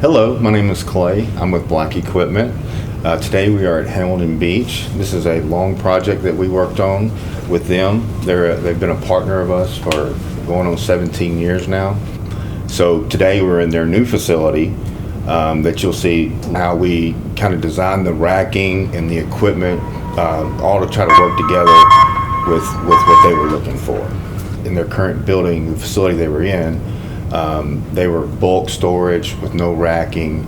Hello, my name is Clay. I'm with Black Equipment. Today we are at Hamilton Beach. This is a long project that we worked on with them. They've been a partner of us for going on 17 years now. So today we're in their new facility that you'll see how we kind of designed the racking and the equipment all to try to work together with what they were looking for. In their current building, the facility they were in, they were bulk storage with no racking.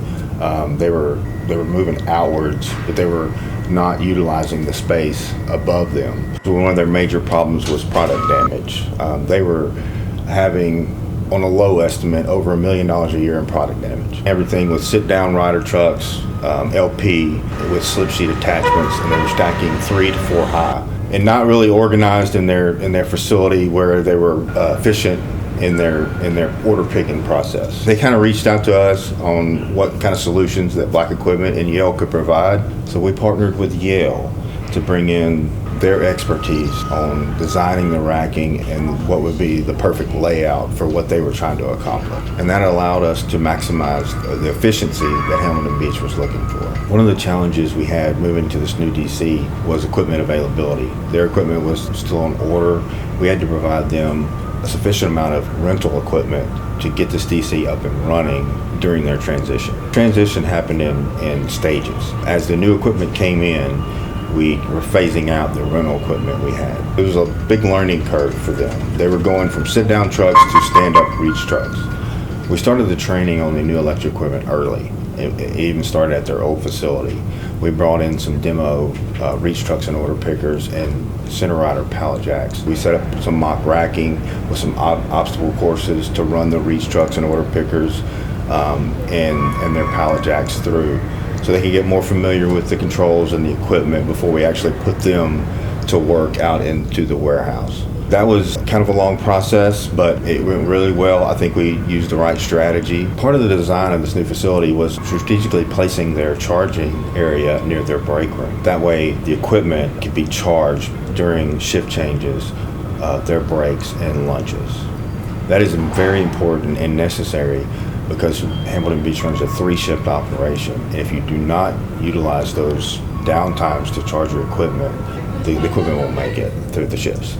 They were moving outwards, but they were not utilizing the space above them. So one of their major problems was product damage. They were having, on a low estimate, over $1 million a year in product damage. Everything with sit-down rider trucks, LP with slip sheet attachments, and they were stacking 3 to 4 high, and not really organized in their facility where they were efficient in their order picking process. They kind of reached out to us on what kind of solutions that Black Equipment and Yale could provide. So we partnered with Yale to bring in their expertise on designing the racking and what would be the perfect layout for what they were trying to accomplish. And that allowed us to maximize the efficiency that Hamilton Beach was looking for. One of the challenges we had moving to this new DC was equipment availability. Their equipment was still on order. We had to provide them a sufficient amount of rental equipment to get this DC up and running during their transition. Transition happened in stages. As the new equipment came in, we were phasing out the rental equipment we had. It was a big learning curve for them. They were going from sit-down trucks to stand-up reach trucks. We started the training on the new electric equipment early. It even started at their old facility. We brought in some demo reach trucks and order pickers and center rider pallet jacks. We set up some mock racking with some obstacle courses to run the reach trucks and order pickers and their pallet jacks through, so they could get more familiar with the controls and the equipment before we actually put them to work out into the warehouse. That was kind of a long process, but it went really well. I think we used the right strategy. Part of the design of this new facility was strategically placing their charging area near their break room. That way the equipment could be charged during shift changes, their breaks and lunches. That is very important and necessary because Hamilton Beach runs a 3-shift operation. And if you do not utilize those downtimes to charge your equipment, the equipment won't make it through the shifts.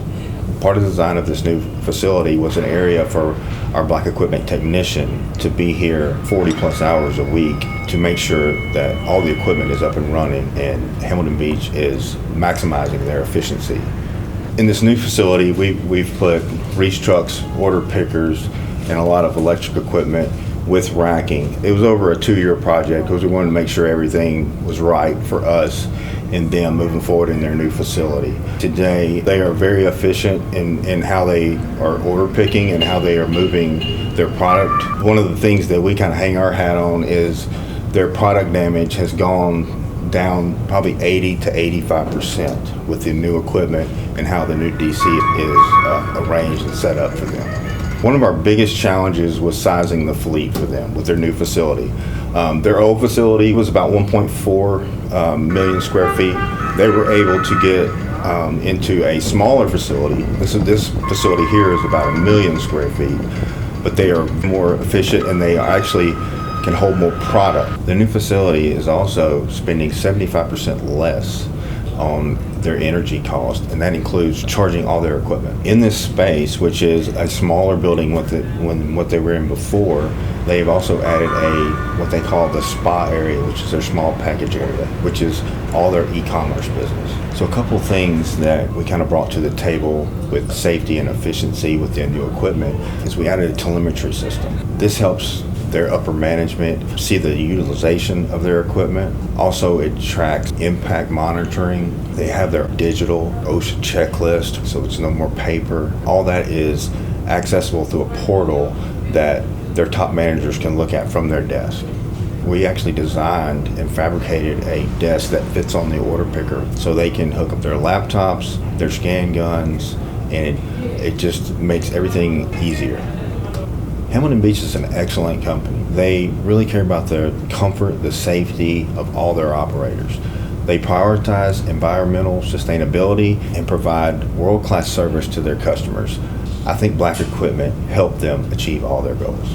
Part of the design of this new facility was an area for our Black Equipment technician to be here 40 plus hours a week to make sure that all the equipment is up and running and Hamilton Beach is maximizing their efficiency. In this new facility, we've put reach trucks, order pickers, and a lot of electric equipment with racking. It was over a 2-year project because we wanted to make sure everything was right for us and them moving forward in their new facility. Today, they are very efficient in how they are order picking and how they are moving their product. One of the things that we kind of hang our hat on is their product damage has gone down probably 80 to 85% with the new equipment and how the new DC is arranged and set up for them. One of our biggest challenges was sizing the fleet for them with their new facility. Their old facility was about 1.4 million square feet. They were able to get into a smaller facility. This facility here is about 1 million square feet, but they are more efficient and they actually can hold more product. The new facility is also spending 75% less on their energy cost, and that includes charging all their equipment. In this space, which is a smaller building than what they were in before, they've also added what they call the spa area, which is their small package area, which is all their e-commerce business. So a couple of things that we kind of brought to the table with safety and efficiency with the new equipment is we added a telemetry system. This helps their upper management see the utilization of their equipment. Also, it tracks impact monitoring. They have their digital OSHA checklist, so it's no more paper. All that is accessible through a portal that their top managers can look at from their desk. We actually designed and fabricated a desk that fits on the order picker so they can hook up their laptops, their scan guns, and it just makes everything easier. Hamilton Beach is an excellent company. They really care about the comfort, the safety of all their operators. They prioritize environmental sustainability and provide world-class service to their customers. I think Black Equipment helped them achieve all their goals.